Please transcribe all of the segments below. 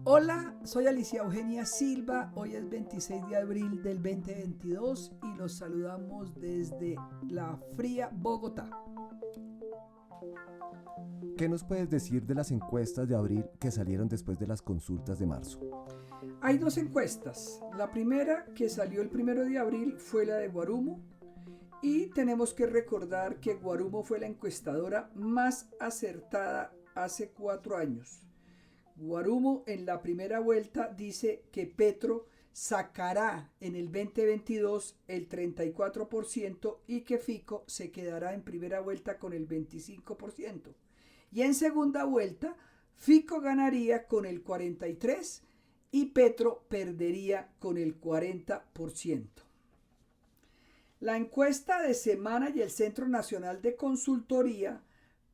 Hola, soy Alicia Eugenia Silva, hoy es 26 de abril del 2022 y los saludamos desde la fría Bogotá. ¿Qué nos puedes decir de las encuestas de abril que salieron después de las consultas de marzo? Hay dos encuestas. La primera, que salió el 1 de abril, fue la de Guarumo. Y tenemos que recordar que Guarumo fue la encuestadora más acertada hace 4 años. Guarumo en la primera vuelta dice que Petro sacará en el 2022 el 34% y que Fico se quedará en primera vuelta con el 25%. Y en segunda vuelta, Fico ganaría con el 43% y Petro perdería con el 40%. La encuesta de Semana y el Centro Nacional de Consultoría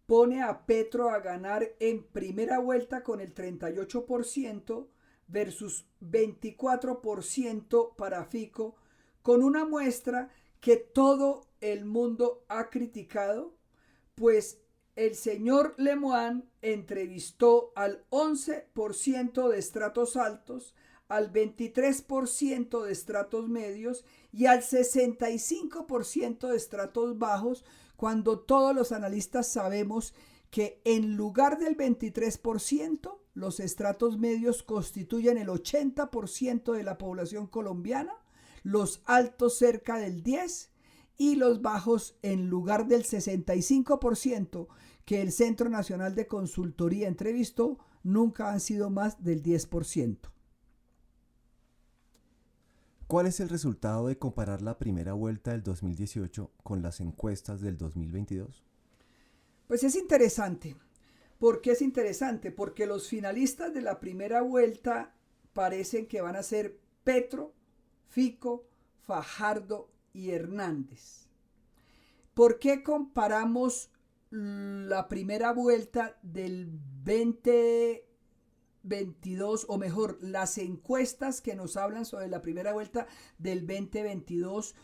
pone a Petro a ganar en primera vuelta con el 38% versus 24% para Fico, con una muestra que todo el mundo ha criticado, pues el señor Lemoine entrevistó al 11% de estratos altos, al 23% de estratos medios y al 65% de estratos bajos, cuando todos los analistas sabemos que en lugar del 23%, los estratos medios constituyen el 80% de la población colombiana, los altos cerca del 10% y los bajos, en lugar del 65% que el Centro Nacional de Consultoría entrevistó, nunca han sido más del 10%. ¿Cuál es el resultado de comparar la primera vuelta del 2018 con las encuestas del 2022? Pues es interesante. ¿Por qué es interesante? Porque los finalistas de la primera vuelta parecen que van a ser Petro, Fico, Fajardo y Hernández. ¿Por qué comparamos la primera vuelta del 2022, o mejor, las encuestas que nos hablan sobre la primera vuelta del 2022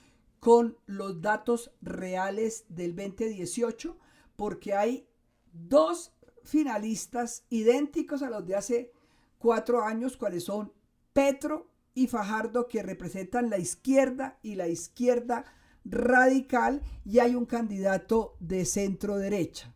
con los datos reales del 2018? Porque hay dos finalistas idénticos a los de hace 4 años, cuáles son Petro y Fajardo, que representan la izquierda y la izquierda radical, y hay un candidato de centro derecha.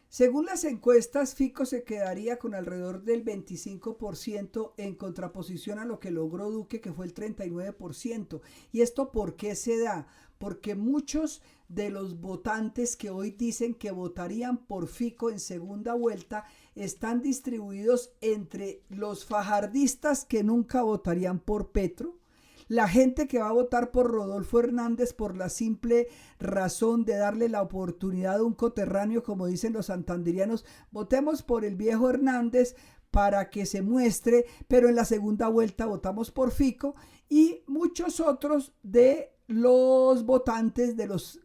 Según las encuestas, Fico se quedaría con alrededor del 25% en contraposición a lo que logró Duque, que fue el 39%. ¿Y esto por qué se da? Porque muchos de los votantes que hoy dicen que votarían por Fico en segunda vuelta están distribuidos entre los fajardistas que nunca votarían por Petro, la gente que va a votar por Rodolfo Hernández por la simple razón de darle la oportunidad a un coterráneo, como dicen los santanderianos, votemos por el viejo Hernández para que se muestre, pero en la segunda vuelta votamos por Fico, y muchos otros de los votantes de los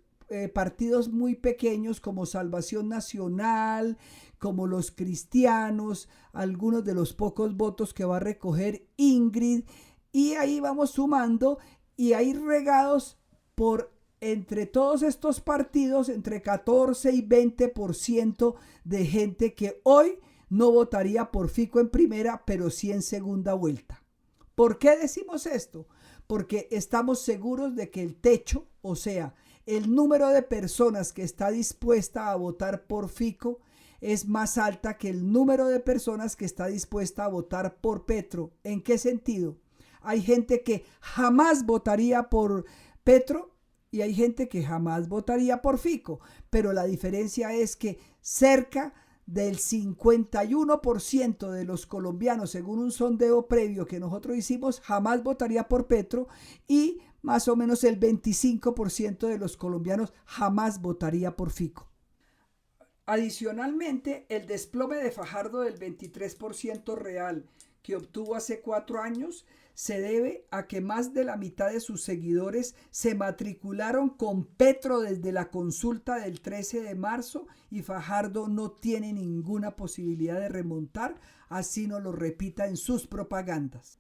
partidos muy pequeños como Salvación Nacional, como los cristianos, algunos de los pocos votos que va a recoger Ingrid, y ahí vamos sumando, y hay regados por entre todos estos partidos entre 14 y 20% de gente que hoy no votaría por Fico en primera, pero sí en segunda vuelta. ¿Por qué decimos esto? Porque estamos seguros de que el techo, o sea, el número de personas que está dispuesta a votar por Fico, es más alta que el número de personas que está dispuesta a votar por Petro. ¿En qué sentido? Hay gente que jamás votaría por Petro y hay gente que jamás votaría por Fico, pero la diferencia es que cerca del 51% de los colombianos, según un sondeo previo que nosotros hicimos, jamás votaría por Petro, y más o menos el 25% de los colombianos jamás votaría por Fico. Adicionalmente, el desplome de Fajardo del 23% real que obtuvo hace 4 años se debe a que más de la mitad de sus seguidores se matricularon con Petro desde la consulta del 13 de marzo y Fajardo no tiene ninguna posibilidad de remontar, así no lo repita en sus propagandas.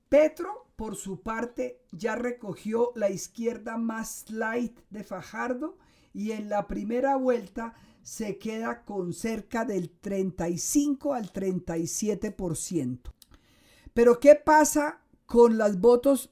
Petro, por su parte, ya recogió la izquierda más light de Fajardo y en la primera vuelta se queda con cerca del 35 al 37%. Pero ¿qué pasa con los votos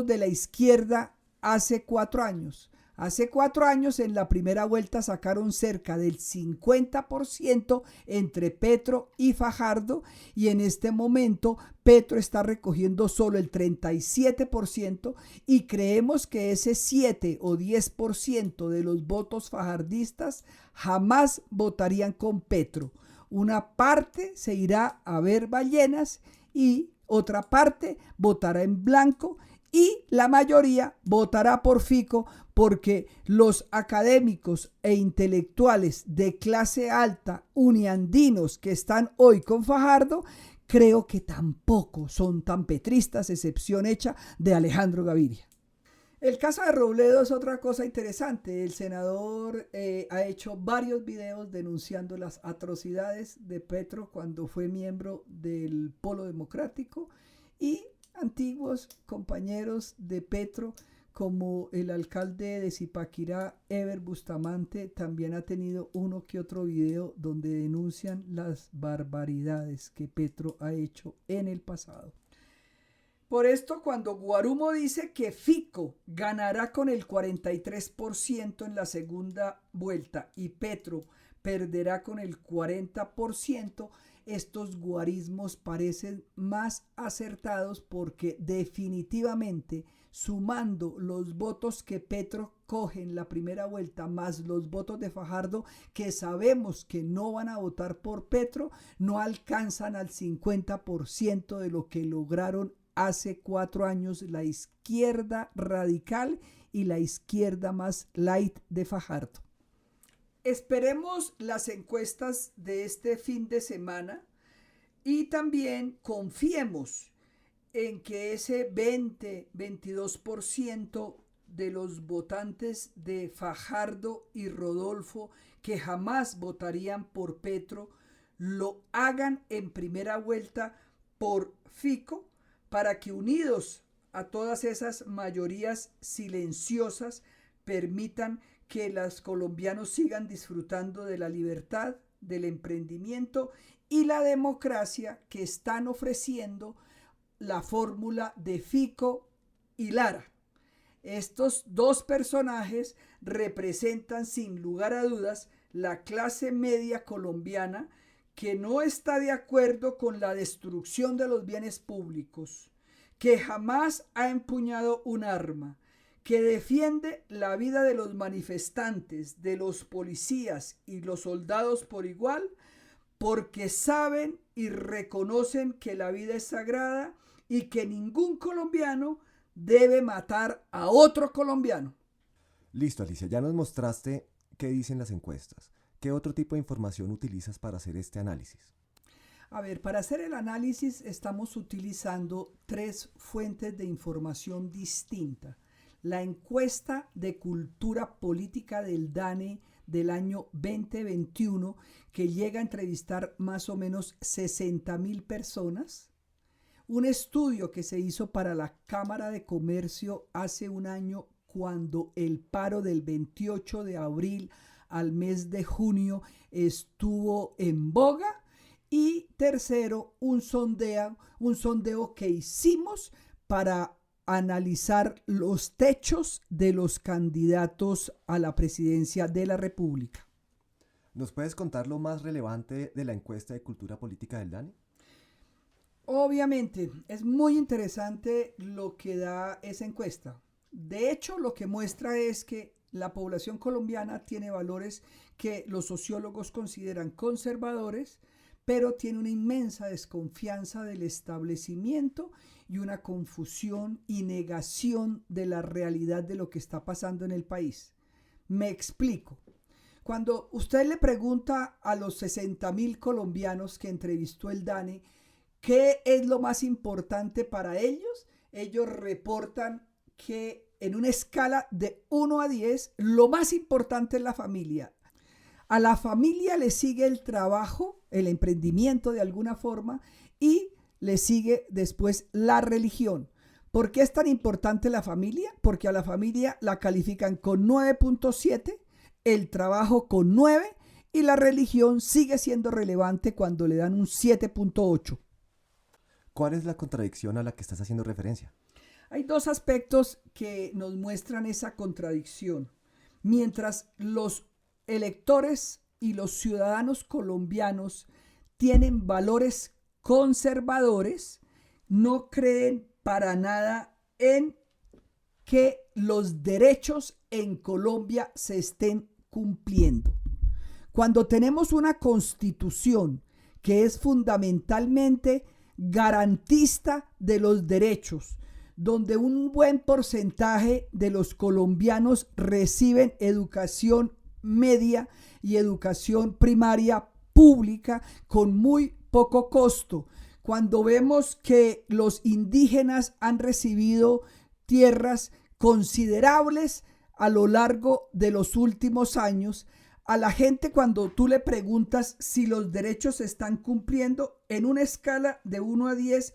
de la izquierda hace 4 años? Hace 4 años en la primera vuelta sacaron cerca del 50% entre Petro y Fajardo, y en este momento Petro está recogiendo solo el 37% y creemos que ese 7 o 10% de los votos fajardistas jamás votarían con Petro. Una parte se irá a ver ballenas y otra parte votará en blanco, y la mayoría votará por Fico, porque los académicos e intelectuales de clase alta uniandinos que están hoy con Fajardo, creo que tampoco son tan petristas, excepción hecha de Alejandro Gaviria. El caso de Robledo es otra cosa interesante. El senador ha hecho varios videos denunciando las atrocidades de Petro cuando fue miembro del Polo Democrático, y antiguos compañeros de Petro como el alcalde de Zipaquirá, Ever Bustamante, también ha tenido uno que otro video donde denuncian las barbaridades que Petro ha hecho en el pasado. Por esto, cuando Guarumo dice que Fico ganará con el 43% en la segunda vuelta y Petro perderá con el 40%, estos guarismos parecen más acertados, porque definitivamente, sumando los votos que Petro coge en la primera vuelta más los votos de Fajardo, que sabemos que no van a votar por Petro, no alcanzan al 50% de lo que lograron hace 4 años la izquierda radical y la izquierda más light de Fajardo. Esperemos las encuestas de este fin de semana y también confiemos en que ese 20-22% de los votantes de Fajardo y Rodolfo, que jamás votarían por Petro, lo hagan en primera vuelta por Fico, para que, unidos a todas esas mayorías silenciosas, permitan que los colombianos sigan disfrutando de la libertad, del emprendimiento y la democracia que están ofreciendo la fórmula de Fico y Lara. Estos dos personajes representan sin lugar a dudas la clase media colombiana, que no está de acuerdo con la destrucción de los bienes públicos, que jamás ha empuñado un arma, que defiende la vida de los manifestantes, de los policías y los soldados por igual, porque saben y reconocen que la vida es sagrada y que ningún colombiano debe matar a otro colombiano. Listo, Alicia, ya nos mostraste qué dicen las encuestas. ¿Qué otro tipo de información utilizas para hacer este análisis? A ver, para hacer el análisis estamos utilizando 3 fuentes de información distinta. La encuesta de cultura política del DANE del año 2021, que llega a entrevistar más o menos 60,000 personas. Un estudio que se hizo para la Cámara de Comercio hace un año, cuando el paro del 28 de abril al mes de junio estuvo en boga. Y tercero, un sondeo que hicimos para analizar los techos de los candidatos a la presidencia de la República. ¿Nos puedes contar lo más relevante de la encuesta de cultura política del DANE? Obviamente, es muy interesante lo que da esa encuesta. De hecho, lo que muestra es que la población colombiana tiene valores que los sociólogos consideran conservadores, pero tiene una inmensa desconfianza del establecimiento y una confusión y negación de la realidad de lo que está pasando en el país. Me explico. Cuando usted le pregunta a los 60,000 colombianos que entrevistó el DANE qué es lo más importante para ellos, ellos reportan que en una escala de 1 a 10, lo más importante es la familia. A la familia le sigue el trabajo, el emprendimiento de alguna forma, y le sigue después la religión. ¿Por qué es tan importante la familia? Porque a la familia la califican con 9.7, el trabajo con 9 y la religión sigue siendo relevante cuando le dan un 7.8. ¿Cuál es la contradicción a la que estás haciendo referencia? Hay dos aspectos que nos muestran esa contradicción. Mientras los electores y los ciudadanos colombianos tienen valores conservadores, no creen para nada en que los derechos en Colombia se estén cumpliendo. Cuando tenemos una constitución que es fundamentalmente garantista de los derechos, donde un buen porcentaje de los colombianos reciben educación media y educación primaria pública con muy poco costo. Cuando vemos que los indígenas han recibido tierras considerables a lo largo de los últimos años, a la gente cuando tú le preguntas si los derechos se están cumpliendo en una escala de 1 a 10,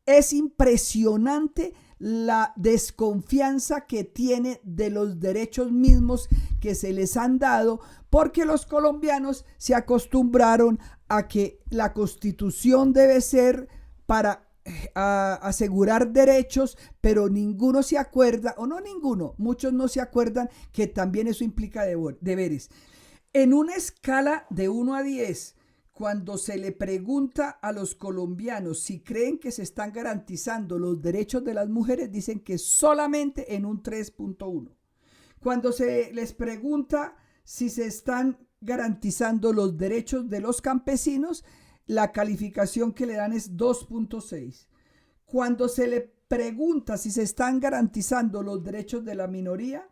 es impresionante la desconfianza que tiene de los derechos mismos que se les han dado, porque los colombianos se acostumbraron a que la Constitución debe ser para asegurar derechos, pero ninguno se acuerda, o no ninguno, muchos no se acuerdan que también eso implica deberes. En una escala de 1 a 10, cuando se le pregunta a los colombianos si creen que se están garantizando los derechos de las mujeres, dicen que solamente en un 3.1. Cuando se les pregunta si se están garantizando los derechos de los campesinos, la calificación que le dan es 2.6. Cuando se le pregunta si se están garantizando los derechos de la minoría,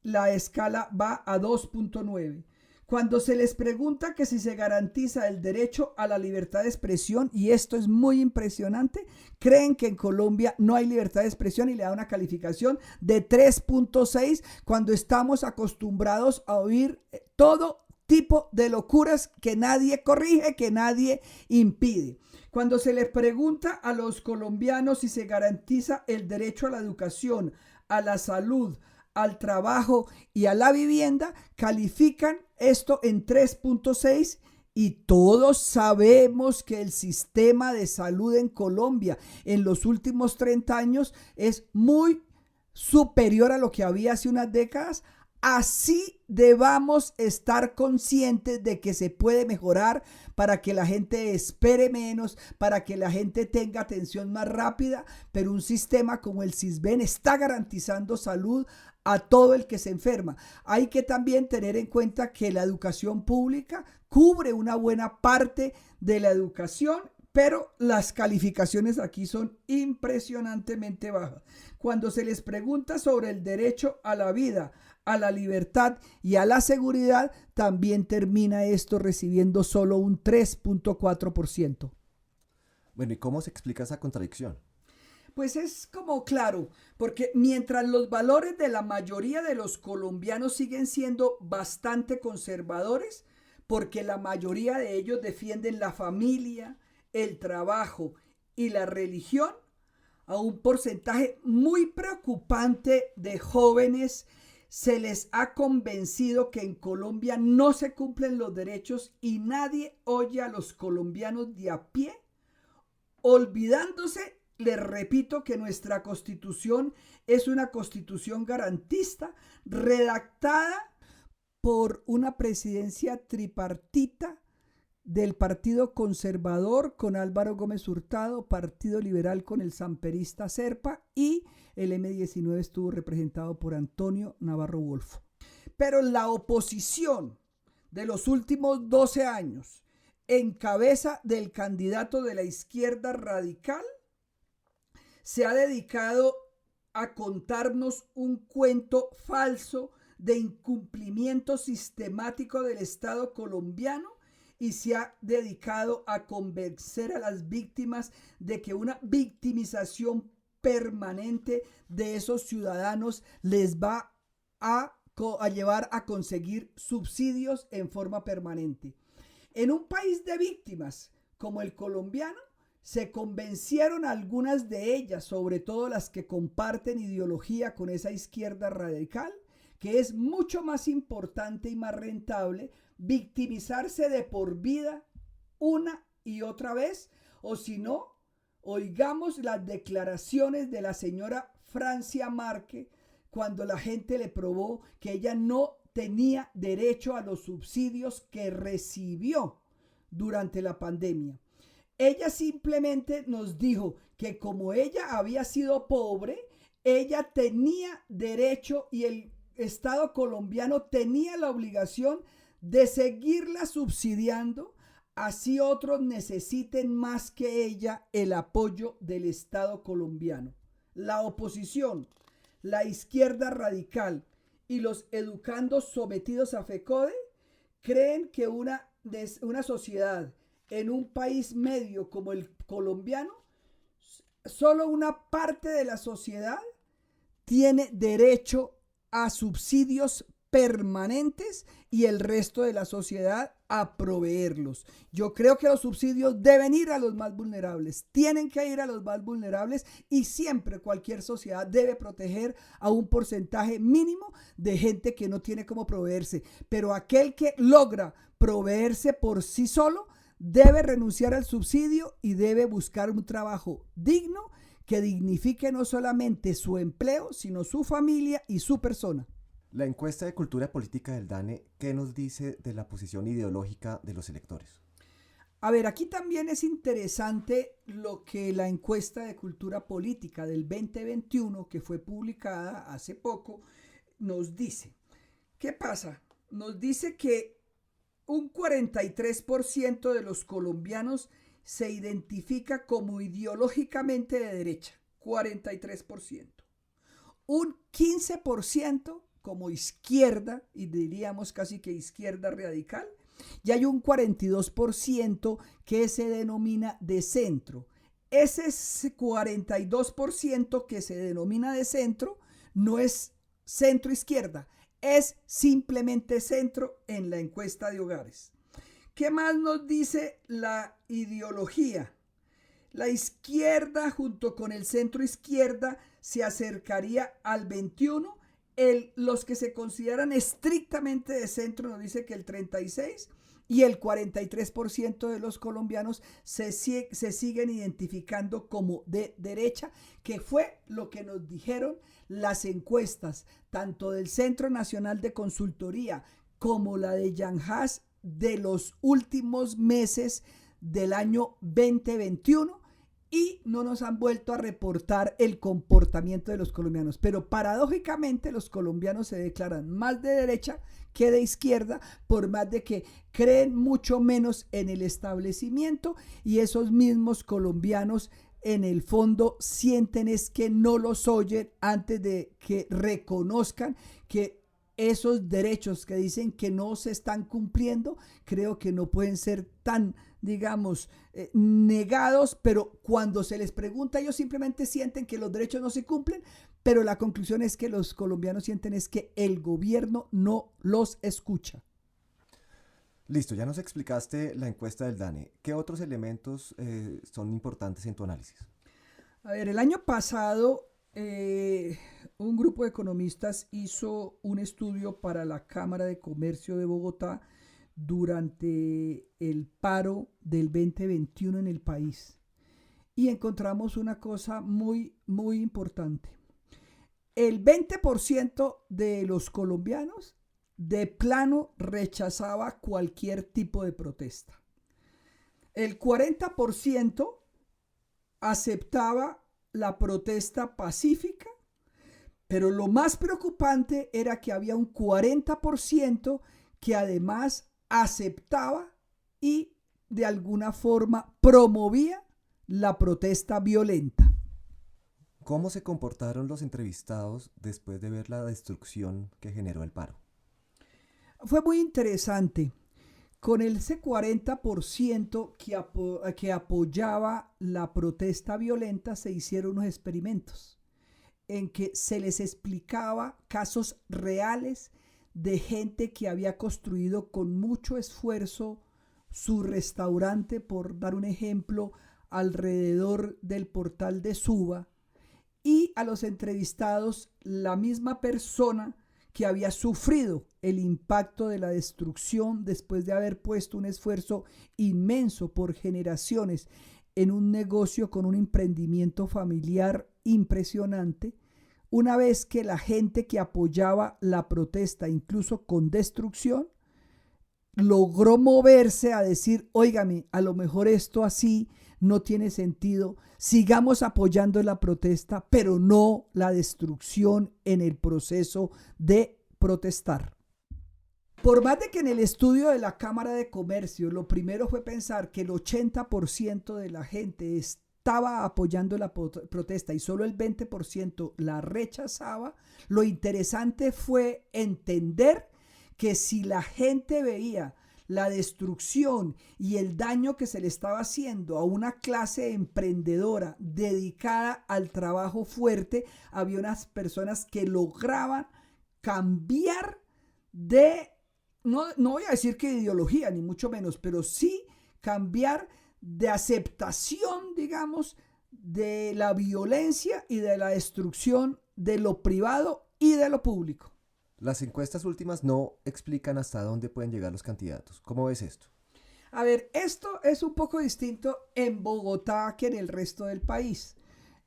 la escala va a 2.9. Cuando se les pregunta que si se garantiza el derecho a la libertad de expresión, y esto es muy impresionante, creen que en Colombia no hay libertad de expresión y le da una calificación de 3.6 cuando estamos acostumbrados a oír todo tipo de locuras que nadie corrige, que nadie impide. Cuando se les pregunta a los colombianos si se garantiza el derecho a la educación, a la salud, al trabajo y a la vivienda, califican esto en 3.6 y todos sabemos que el sistema de salud en Colombia en los últimos 30 años es muy superior a lo que había hace unas décadas. Así debamos estar conscientes de que se puede mejorar para que la gente espere menos, para que la gente tenga atención más rápida, pero un sistema como el Sisbén está garantizando salud a todo el que se enferma. Hay que también tener en cuenta que la educación pública cubre una buena parte de la educación, pero las calificaciones aquí son impresionantemente bajas. Cuando se les pregunta sobre el derecho a la vida, a la libertad y a la seguridad, también termina esto recibiendo solo un 3.4%. Bueno, ¿y cómo se explica esa contradicción? Pues es como claro, porque mientras los valores de la mayoría de los colombianos siguen siendo bastante conservadores, porque la mayoría de ellos defienden la familia, el trabajo y la religión, a un porcentaje muy preocupante de jóvenes se les ha convencido que en Colombia no se cumplen los derechos y nadie oye a los colombianos de a pie, olvidándose. Les repito que nuestra constitución es una constitución garantista, redactada por una presidencia tripartita del Partido Conservador con Álvaro Gómez Hurtado, Partido Liberal con el samperista Serpa y el M19 estuvo representado por Antonio Navarro Wolfo. Pero la oposición de los últimos 12 años, en cabeza del candidato de la izquierda radical, se ha dedicado a contarnos un cuento falso de incumplimiento sistemático del Estado colombiano y se ha dedicado a convencer a las víctimas de que una victimización permanente de esos ciudadanos les va a llevar a conseguir subsidios en forma permanente. En un país de víctimas como el colombiano, se convencieron algunas de ellas, sobre todo las que comparten ideología con esa izquierda radical, que es mucho más importante y más rentable victimizarse de por vida una y otra vez, o si no, oigamos las declaraciones de la señora Francia Márquez cuando la gente le probó que ella no tenía derecho a los subsidios que recibió durante la pandemia. Ella simplemente nos dijo que como ella había sido pobre, ella tenía derecho y el Estado colombiano tenía la obligación de seguirla subsidiando, así otros necesiten más que ella el apoyo del Estado colombiano. La oposición, la izquierda radical y los educandos sometidos a FECODE creen que una sociedad en un país medio como el colombiano, solo una parte de la sociedad tiene derecho a subsidios permanentes y el resto de la sociedad a proveerlos. Yo creo que los subsidios deben ir a los más vulnerables, tienen que ir a los más vulnerables y siempre cualquier sociedad debe proteger a un porcentaje mínimo de gente que no tiene cómo proveerse, pero aquel que logra proveerse por sí solo debe renunciar al subsidio y debe buscar un trabajo digno que dignifique no solamente su empleo, sino su familia y su persona. La encuesta de cultura política del DANE, ¿qué nos dice de la posición ideológica de los electores? A ver, aquí también es interesante lo que la encuesta de cultura política del 2021, que fue publicada hace poco, nos dice. ¿Qué pasa? Nos dice que un 43% de los colombianos se identifica como ideológicamente de derecha, 43%. Un 15% como izquierda, y diríamos casi que izquierda radical, y hay un 42% que se denomina de centro. Ese 42% que se denomina de centro no es centro izquierda, es simplemente centro en la encuesta de hogares. ¿Qué más nos dice la ideología? La izquierda junto con el centro izquierda se acercaría al 21%. Los que se consideran estrictamente de centro nos dice que el 36% y el 43% de los colombianos se siguen identificando como de derecha, que fue lo que nos dijeron las encuestas, tanto del Centro Nacional de Consultoría como la de Yanjas de los últimos meses del año 2021. Y no nos han vuelto a reportar el comportamiento de los colombianos. Pero paradójicamente los colombianos se declaran más de derecha que de izquierda, por más de que creen mucho menos en el establecimiento, y esos mismos colombianos en el fondo sienten es que no los oyen antes de que reconozcan que esos derechos que dicen que no se están cumpliendo, creo que no pueden ser tan, digamos, negados, pero cuando se les pregunta, ellos simplemente sienten que los derechos no se cumplen, pero la conclusión es que los colombianos sienten es que el gobierno no los escucha. Listo, ya nos explicaste la encuesta del DANE. ¿Qué otros elementos son importantes en tu análisis? A ver, el año pasado un grupo de economistas hizo un estudio para la Cámara de Comercio de Bogotá durante el paro del 2021 en el país. Y encontramos una cosa muy, muy importante. El 20% de los colombianos de plano rechazaba cualquier tipo de protesta. El 40% aceptaba la protesta pacífica, pero lo más preocupante era que había un 40% que además aceptaba y de alguna forma promovía la protesta violenta. ¿Cómo se comportaron los entrevistados después de ver la destrucción que generó el paro? Fue muy interesante. Con ese 40% que apoyaba la protesta violenta, se hicieron unos experimentos en que se les explicaba casos reales de gente que había construido con mucho esfuerzo su restaurante, por dar un ejemplo, alrededor del portal de Suba, y a los entrevistados la misma persona que había sufrido el impacto de la destrucción después de haber puesto un esfuerzo inmenso por generaciones en un negocio con un emprendimiento familiar impresionante, una vez que la gente que apoyaba la protesta, incluso con destrucción, logró moverse a decir, óigame, a lo mejor esto así no tiene sentido, sigamos apoyando la protesta, pero no la destrucción en el proceso de protestar. Por más de que en el estudio de la Cámara de Comercio lo primero fue pensar que el 80% de la gente estaba apoyando la protesta y solo el 20% la rechazaba, lo interesante fue entender que si la gente veía la destrucción y el daño que se le estaba haciendo a una clase emprendedora dedicada al trabajo fuerte, había unas personas que lograban cambiar de, no voy a decir que de ideología, ni mucho menos, pero sí cambiar de aceptación, digamos, de la violencia y de la destrucción de lo privado y de lo público. Las encuestas últimas no explican hasta dónde pueden llegar los candidatos. ¿Cómo ves esto? A ver, esto es un poco distinto en Bogotá que en el resto del país.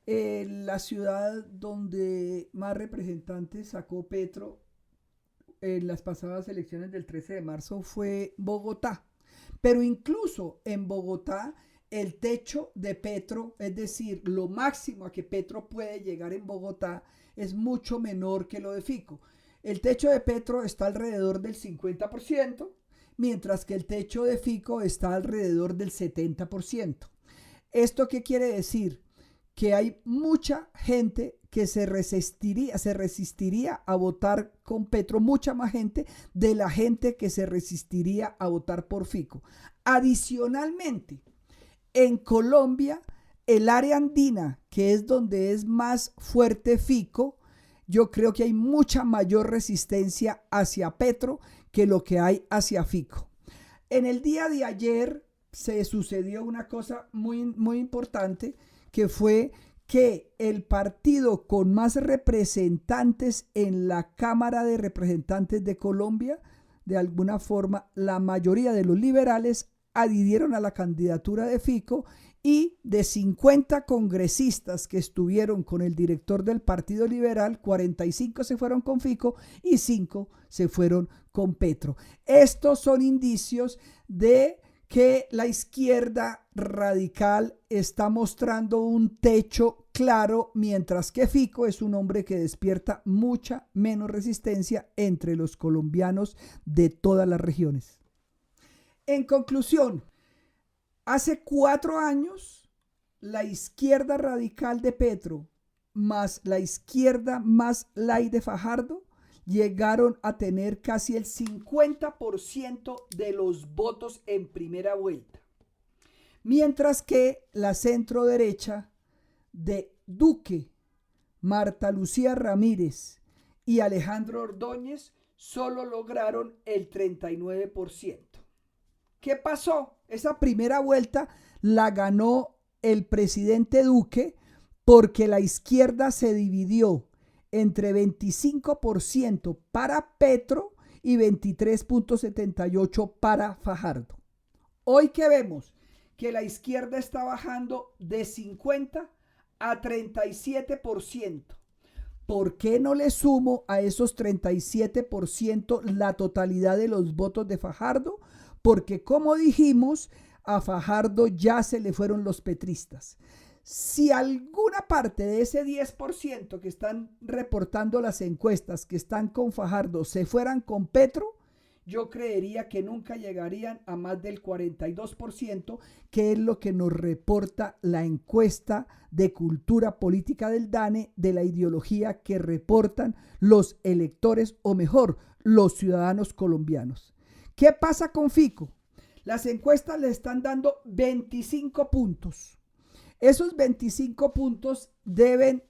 La ciudad donde más representantes sacó Petro en las pasadas elecciones del 13 de marzo fue Bogotá. Pero incluso en Bogotá, el techo de Petro, es decir, lo máximo a que Petro puede llegar en Bogotá, es mucho menor que lo de Fico. El techo de Petro está alrededor del 50%, mientras que el techo de Fico está alrededor del 70%. ¿Esto qué quiere decir? Que hay mucha gente que se resistiría a votar con Petro, mucha más gente de la gente que se resistiría a votar por Fico. Adicionalmente, en Colombia, el área andina, que es donde es más fuerte Fico, yo creo que hay mucha mayor resistencia hacia Petro que lo que hay hacia Fico. En el día de ayer se sucedió una cosa muy, muy importante, que fue que el partido con más representantes en la Cámara de Representantes de Colombia, de alguna forma, la mayoría de los liberales adhirieron a la candidatura de Fico, y de 50 congresistas que estuvieron con el director del Partido Liberal, 45 se fueron con Fico y 5 se fueron con Petro. Estos son indicios de que la izquierda radical está mostrando un techo claro, mientras que Fico es un hombre que despierta mucha menos resistencia entre los colombianos de todas las regiones. En conclusión, hace 4 años, la izquierda radical de Petro más la izquierda más light de Fajardo llegaron a tener casi el 50% de los votos en primera vuelta. Mientras que la centro derecha de Duque, Marta Lucía Ramírez y Alejandro Ordóñez solo lograron el 39%. ¿Qué pasó? Esa primera vuelta la ganó el presidente Duque porque la izquierda se dividió entre 25% para Petro y 23.78% para Fajardo. Hoy que vemos que la izquierda está bajando de 50 a 37%. ¿Por qué no le sumo a esos 37% la totalidad de los votos de Fajardo? Porque, como dijimos, a Fajardo ya se le fueron los petristas. Si alguna parte de ese 10% que están reportando las encuestas que están con Fajardo se fueran con Petro, yo creería que nunca llegarían a más del 42%, que es lo que nos reporta la encuesta de cultura política del DANE, de la ideología que reportan los electores, o mejor, los ciudadanos colombianos. ¿Qué pasa con Fico? Las encuestas le están dando 25 puntos. Esos 25 puntos deben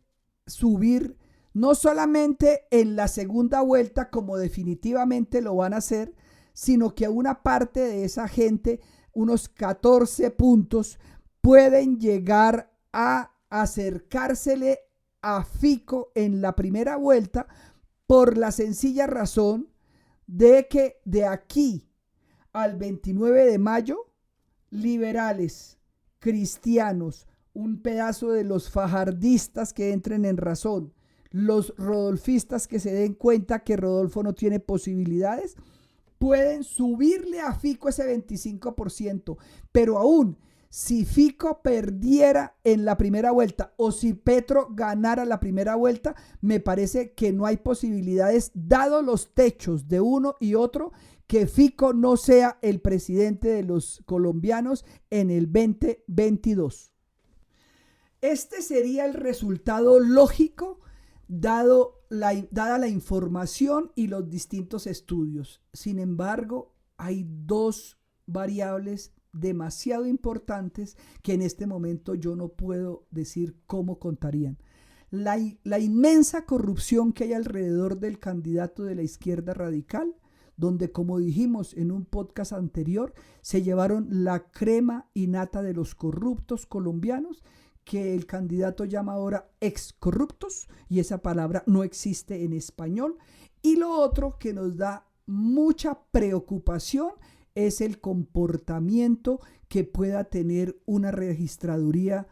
subir no solamente en la segunda vuelta, como definitivamente lo van a hacer, sino que una parte de esa gente, unos 14 puntos, pueden llegar a acercársele a Fico en la primera vuelta, por la sencilla razón de que de aquí al 29 de mayo, liberales, cristianos, un pedazo de los fajardistas que entren en razón, los rodolfistas que se den cuenta que Rodolfo no tiene posibilidades, pueden subirle a Fico ese 25%, pero aún si Fico perdiera en la primera vuelta o si Petro ganara la primera vuelta, me parece que no hay posibilidades, dado los techos de uno y otro, que Fico no sea el presidente de los colombianos en el 2022. Este sería el resultado lógico dada la información y los distintos estudios. Sin embargo, hay dos variables demasiado importantes que en este momento yo no puedo decir cómo contarían. La inmensa corrupción que hay alrededor del candidato de la izquierda radical, donde, como dijimos en un podcast anterior, se llevaron la crema y nata de los corruptos colombianos, que el candidato llama ahora excorruptos, y esa palabra no existe en español. Y lo otro que nos da mucha preocupación es el comportamiento que pueda tener una registraduría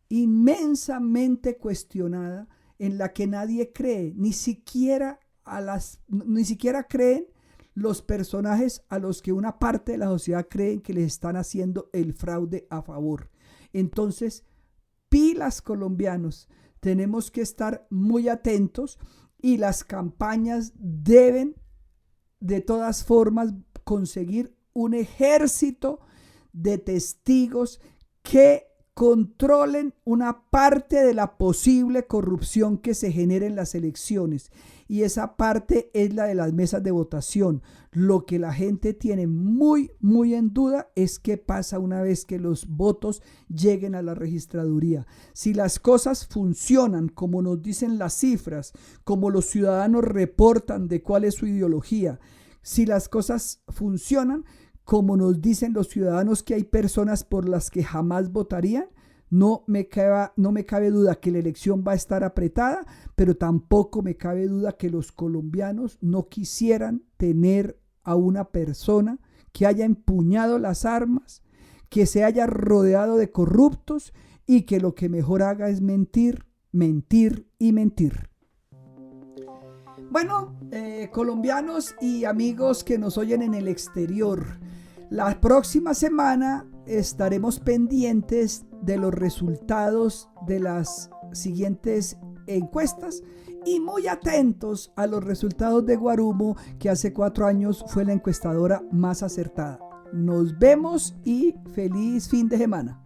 inmensamente cuestionada, en la que nadie cree, ni siquiera creen los personajes a los que una parte de la sociedad creen que les están haciendo el fraude a favor. Entonces, pilas, colombianos, tenemos que estar muy atentos, y las campañas deben de todas formas conseguir un ejército de testigos que controlen una parte de la posible corrupción que se genere en las elecciones, y esa parte es la de las mesas de votación. Lo que la gente tiene muy en duda es qué pasa una vez que los votos lleguen a la registraduría. Si las cosas funcionan como nos dicen las cifras, como los ciudadanos reportan de cuál es su ideología, si las cosas funcionan como nos dicen los ciudadanos que hay personas por las que jamás votarían, no me cabe duda que la elección va a estar apretada, pero tampoco me cabe duda que los colombianos no quisieran tener a una persona que haya empuñado las armas, que se haya rodeado de corruptos y que lo que mejor haga es mentir, mentir y mentir. Bueno, colombianos y amigos que nos oyen en el exterior, la próxima semana estaremos pendientes de los resultados de las siguientes encuestas y muy atentos a los resultados de Guarumo, que hace 4 años fue la encuestadora más acertada. Nos vemos y feliz fin de semana.